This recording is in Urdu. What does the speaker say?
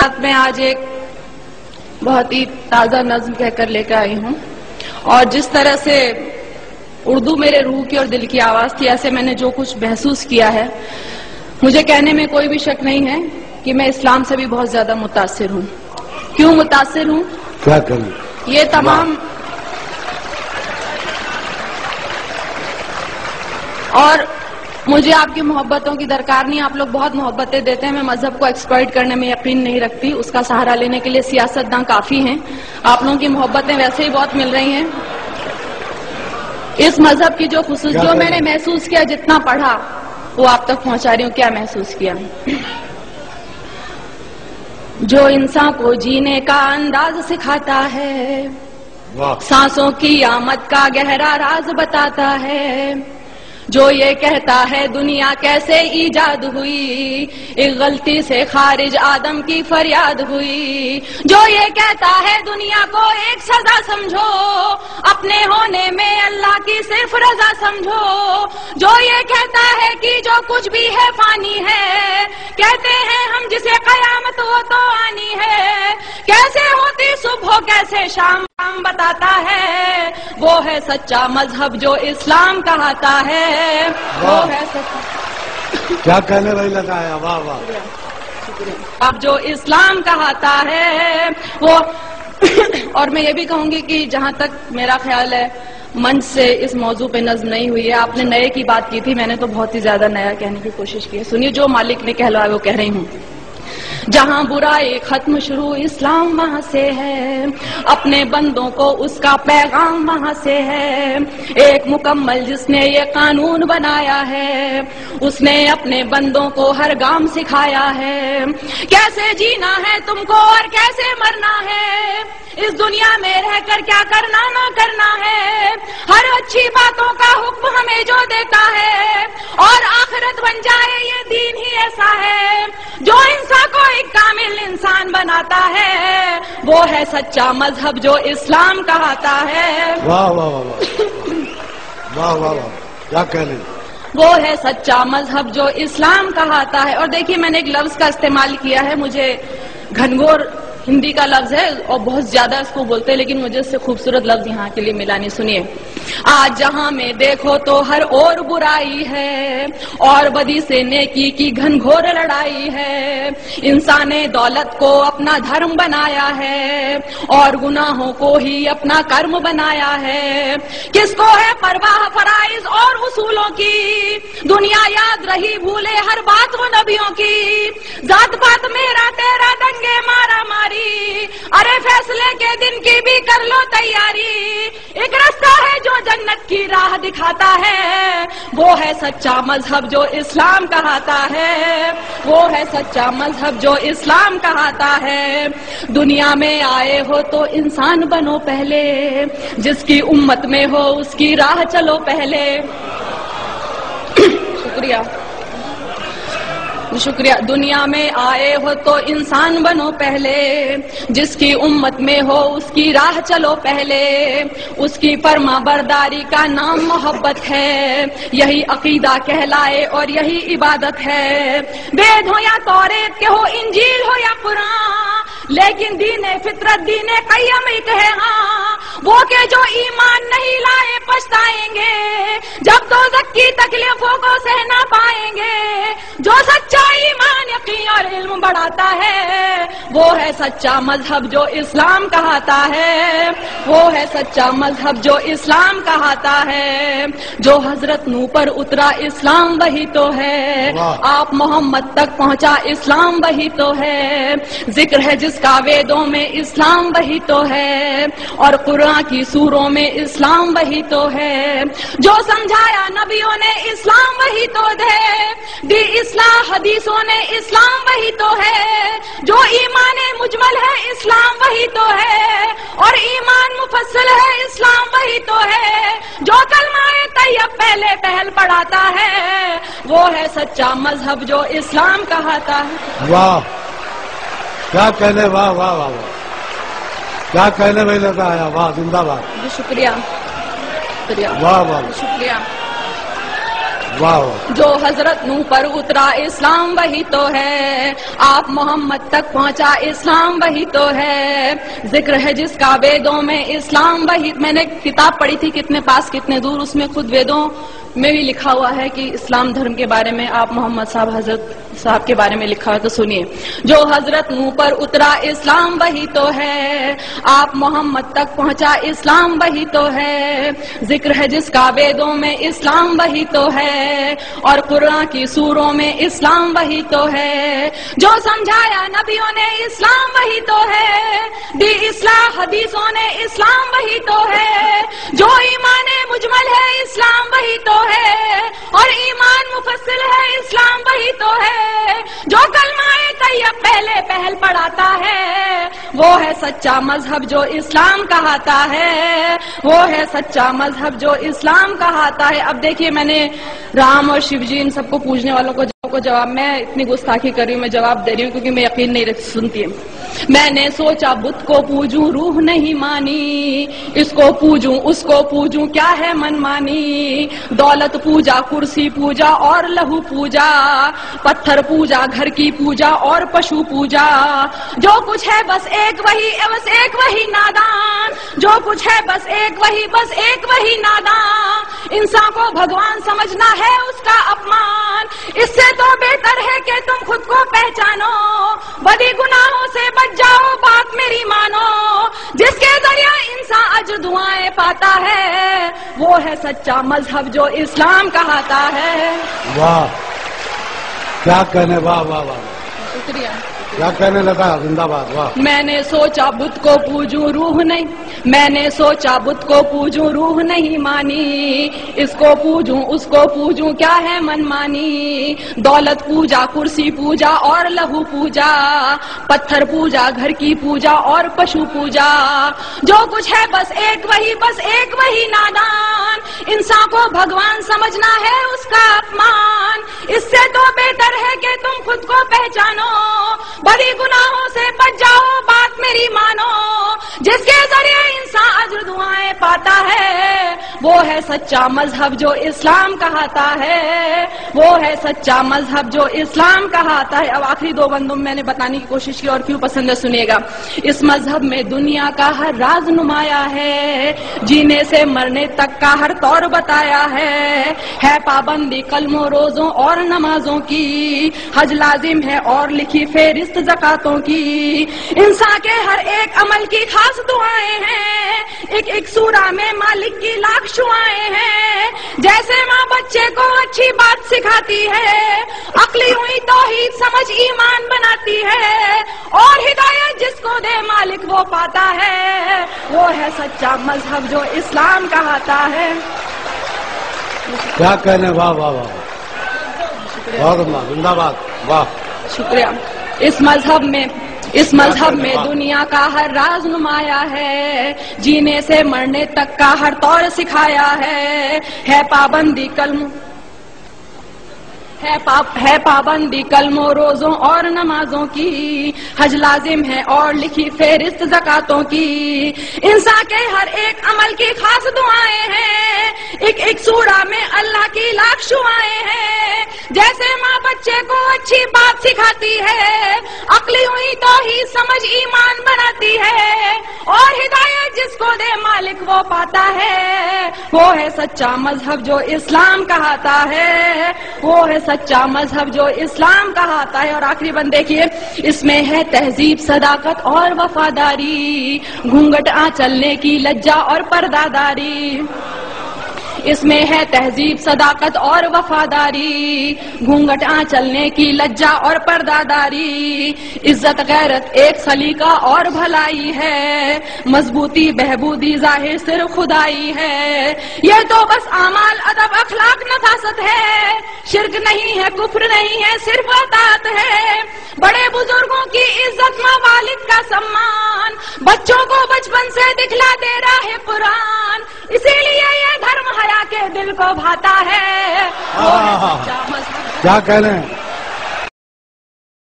خدمت میں آج ایک بہت ہی تازہ نظم کہہ کر لے کر آئی ہوں، اور جس طرح سے اردو میرے روح کی اور دل کی آواز تھی، ایسے میں نے جو کچھ محسوس کیا ہے، مجھے کہنے میں کوئی بھی شک نہیں ہے کہ میں اسلام سے بھی بہت زیادہ متاثر ہوں۔ کیوں متاثر ہوں؟ کیا کروں؟ یہ تمام اور مجھے آپ کی محبتوں کی درکار نہیں، آپ لوگ بہت محبتیں دیتے ہیں، میں مذہب کو ایکسپلائٹ کرنے میں یقین نہیں رکھتی، اس کا سہارا لینے کے لیے سیاستداں کافی ہیں، آپ لوگوں کی محبتیں ویسے ہی بہت مل رہی ہیں۔ اس مذہب کی جو خصوصیت جو میں نے محسوس کیا، جتنا پڑھا وہ آپ تک پہنچا رہی ہوں۔ کیا محسوس کیا؟ جو انسان کو جینے کا انداز سکھاتا ہے، سانسوں کی آمد کا گہرا راز بتاتا ہے، جو یہ کہتا ہے دنیا کیسے ایجاد ہوئی، ایک غلطی سے خارج آدم کی فریاد ہوئی، جو یہ کہتا ہے دنیا کو ایک سزا سمجھو، اپنے ہونے میں اللہ کی صرف رضا سمجھو، جو یہ کہتا ہے کہ جو کچھ بھی ہے فانی ہے، کہتے ہیں ہم جسے قیامت وہ تو آنی ہے، کیسے ہوتی صبح کیسے شام بتاتا ہے، وہ ہے سچا مذہب جو اسلام کہاتا ہے، وہ ہے سچا۔ کیا کہنے والی لگا ہے؟ واہ واہ۔ اب جو اسلام کہاتا ہے وہ اور میں یہ بھی کہوں گی کہ جہاں تک میرا خیال ہے منچ سے اس موضوع پہ نظم نہیں ہوئی ہے، آپ نے نئے کی بات کی تھی، میں نے تو بہت ہی زیادہ نیا کہنے کی کوشش کی ہے۔ سنیے، جو مالک نے کہلوایا وہ کہہ رہی ہوں۔ جہاں برائی ختم شروع اسلام وہاں سے ہے، اپنے بندوں کو اس کا پیغام وہاں سے ہے، ایک مکمل جس نے یہ قانون بنایا ہے، اس نے اپنے بندوں کو ہر گام سکھایا ہے، کیسے جینا ہے تم کو اور کیسے مرنا ہے، اس دنیا میں رہ کر کیا کرنا نہ کرنا ہے، ہر اچھی باتوں کا حکم ہمیں جو دیتا ہے، اور آخرت بن جائے یہ دین ہی ایسا ہے جو انسان کو ایک کامل انسان بناتا ہے، وہ ہے سچا مذہب جو اسلام کہاتا ہے۔ واہ واہ واہ واہ واہ واہ، کیا کہنے؟ وہ ہے سچا مذہب جو اسلام کہاتا ہے۔ اور دیکھیے، میں نے ایک لفظ کا استعمال کیا ہے، مجھے گھنگور ہندی کا لفظ ہے اور بہت زیادہ اس کو بولتے ہیں، لیکن مجھے اس سے خوبصورت لفظ یہاں کے لیے ملا نہیں۔ سنیے، آج جہاں میں دیکھو تو ہر اور برائی ہے، اور بدی سے نیکی کی گھنگھور لڑائی ہے، انسان نے دولت کو اپنا دھرم بنایا ہے، اور گناہوں کو ہی اپنا کرم بنایا ہے، کس کو ہے پرواہ فرائض اور اصولوں کی، دنیا یاد رہی بھولے ہر بات وہ نبیوں کی، ذات پات میرا تیرا دنگے مارا ماری، ارے فیصلے کے دن کی بھی کر لو تیاری، ایک رستہ ہے جو جنت کی راہ دکھاتا ہے، وہ ہے سچا مذہب جو اسلام کہاتا ہے، وہ ہے سچا مذہب جو اسلام کہاتا ہے۔ دنیا میں آئے ہو تو انسان بنو پہلے، جس کی امت میں ہو اس کی راہ چلو پہلے۔ شکریہ شکریہ۔ دنیا میں آئے ہو تو انسان بنو پہلے، جس کی امت میں ہو اس کی راہ چلو پہلے، اس کی فرما برداری کا نام محبت ہے، یہی عقیدہ کہلائے اور یہی عبادت ہے، وید ہو یا توریت کے ہو، انجیل ہو یا قرآن، لیکن دین فطرت دین قیم ایک ہے ہاں، وہ کہ جو ایمان نہیں لائے پچھتائیں گے، جب دوزخ کی تکلیفوں کو سہ نہ پائیں گے، جو سچا ایمان یقین اور علم بڑھاتا ہے، وہ ہے سچا مذہب جو اسلام کہاتا ہے، وہ ہے سچا مذہب جو اسلام کہاتا ہے، جو حضرت نوح پر اترا اسلام وہی تو ہے، آپ محمد تک پہنچا اسلام وہی تو ہے، ذکر ہے جس کا ویدوں میں اسلام وہی تو ہے، اور قرآن کی سوروں میں اسلام وہی تو ہے، جو سمجھایا نبیوں نے اسلام وہی تو دی اصلاح حدیثوں نے اسلام وہی تو ہے، جو ایمان مجمل ہے اسلام وہی تو ہے، اور ایمان مفصل ہے اسلام وہی تو ہے، جو کلمہ طیب پہلے پہل پڑھاتا ہے، وہ ہے سچا مذہب جو اسلام کہاتا ہے۔ واہ، کیا کہنے، واہ واہ واہ واہ، کیا کہنے میں لگا ہے، واہ، زندہ باد۔ شکریہ شکریہ، واہ واہ، شکریہ واہ واہ. جو حضرت نوح پر اترا اسلام وہی تو ہے، آپ محمد تک پہنچا اسلام وہی تو ہے، ذکر ہے جس کا ویدوں میں اسلام وہی. میں نے کتاب پڑھی تھی کتنے پاس کتنے دور، اس میں خود ویدوں میں بھی لکھا ہوا ہے کہ اسلام دھرم کے بارے میں آپ محمد صاحب حضرت صاحب کے بارے میں لکھا ہے. تو سنیے، جو حضرت نوح پر اترا اسلام وہی تو ہے، آپ محمد تک پہنچا اسلام وہی تو ہے، ذکر ہے جس کا ویدوں میں اسلام وہی تو ہے، اور قرآن کی سوروں میں اسلام وہی تو ہے، جو سمجھایا نبیوں نے اسلام وہی تو ہے، دی اصلاح حدیثوں نے اسلام وہی تو ہے، جو ایمان مجمل ہے اسلام وہی تو ہے، اور ایمان مفصل ہے اسلام وہی تو ہے، جو کلمہ طیب پہلے پہل پڑھاتا ہے، وہ ہے سچا مذہب جو اسلام کہاتا ہے، وہ ہے سچا مذہب جو اسلام کہاتا ہے. اب دیکھیے، میں نے رام اور شیو جی ان سب کو پوجنے والوں کو جواب، میں اتنی گستاخی کر رہی ہوں، میں جواب دے رہی ہوں کیونکہ میں یقین نہیں سنتی ہے. میں نے سوچا بت کو پوجوں روح نہیں مانی، اس کو پوجوں اس کو پوجوں کیا ہے من مانی، دولت پوجا کرسی پوجا اور لہو پوجا، پتھر پوجا گھر کی پوجا اور پشو پوجا، جو کچھ ہے بس ایک وہی نادان، جو کچھ ہے بس ایک وہی نادان، انسان کو بھگوان سمجھنا ہے اس کا اپمان، اس سے تو بہتر ہے کہ تم خود کو پہچانو، بدی گناہوں سے بچ جاؤ بات میری مانو، جس کے ذریعہ انسان اجر دعائیں پاتا ہے، وہ ہے سچا مذہب جو اسلام کہاتا ہے. واہ، کیا کہنے، واہ واہ واہ، شکریہ. کیا کہنے لگا، زندہ باد. واہ. میں نے سوچا بت کو پوجوں روح نہیں، میں نے سوچا بت کو پوجوں روح نہیں مانی، اس کو پوجوں اس کو پوجوں کیا ہے من مانی، دولت پوجا کرسی پوجا اور لہو پوجا، پتھر پوجا گھر کی پوجا اور پشو پوجا، جو کچھ ہے بس ایک وہی نادان، انسان کو بھگوان سمجھنا ہے اس کا اپمان، اس سے تو بہتر ہے کہ تم خود کو پہچانو، بڑی گناہوں سے بچ جاؤ بات میری مانو، جس کے ذریعے انسان اجر دعائیں پاتا ہے، وہ ہے سچا مذہب جو اسلام کہاتا ہے، وہ ہے سچا مذہب جو اسلام کہاتا ہے. اب آخری دو بندوں میں نے بتانے کی کوشش کی اور کیوں پسند ہے سنیے گا. اس مذہب میں دنیا کا ہر راز نمایا ہے، جینے سے مرنے تک کا ہر طور بتایا ہے پابندی کلموں روزوں اور نمازوں کی، حج لازم ہے اور لکھی فہرست زکاتوں کی، انسان کے ہر ایک عمل کی خاص دعائیں ہیں، ایک سورہ میں مالک کی لاکھ شعائیں ہیں، جیسے ماں بچے کو اچھی بات سکھاتی ہے، عقلی ہوئی توحید سمجھ ایمان بناتی ہے، اور ہدایت جس کو دے مالک وہ پاتا ہے، وہ ہے سچا مذہب جو اسلام کہاتا ہے. کیا کہنے، واہ واہ واہ، بہت اللہ، زندہ باد. واہ، شکریہ. اس مذہب میں دنیا کا ہر راز نمایا ہے، جینے سے مرنے تک کا ہر طور سکھایا ہے پابندی پابندی کلموں روزوں اور نمازوں کی، حج لازم ہے اور لکھی فہرست زکاتوں کی، انسان کے ہر ایک عمل کی خاص دعائیں ہیں، ایک سورہ میں اللہ کی لاکھ شعائیں ہیں، جیسے ماں بچے کو اچھی بات سکھاتی ہے، عقلی ہوئی توحید سمجھ ایمان بناتی ہے، اور ہدایت جس کو دے مالک وہ پاتا ہے، وہ ہے سچا مذہب جو اسلام کہاتا ہے، وہ ہے سچا مذہب جو اسلام کہاتا ہے. اور آخری بند دیکھیے، اس میں ہے تہذیب صداقت اور وفاداری، گھونگھٹ چلنے کی لجا اور پرداداری، اس میں ہے تہذیب صداقت اور وفاداری، گھونگھٹ چلنے کی لجا اور پرداداری، عزت غیرت ایک سلیقہ اور بھلائی ہے، مضبوطی بہبودی ظاہر صرف خدائی ہے، یہ تو بس اعمال ادب اخلاق نفاست ہے، شرک نہیں ہے کفر نہیں ہے صرف اطاعت ہے، بڑے بزرگوں کی عزت ماں والد کا سمان، بچوں کو بچپن سے دکھلا دے راہ قرآن، اسی لیے یہ دھرم حیا کے دل کو بھاتا ہے. کیا کہہ رہے ہیں.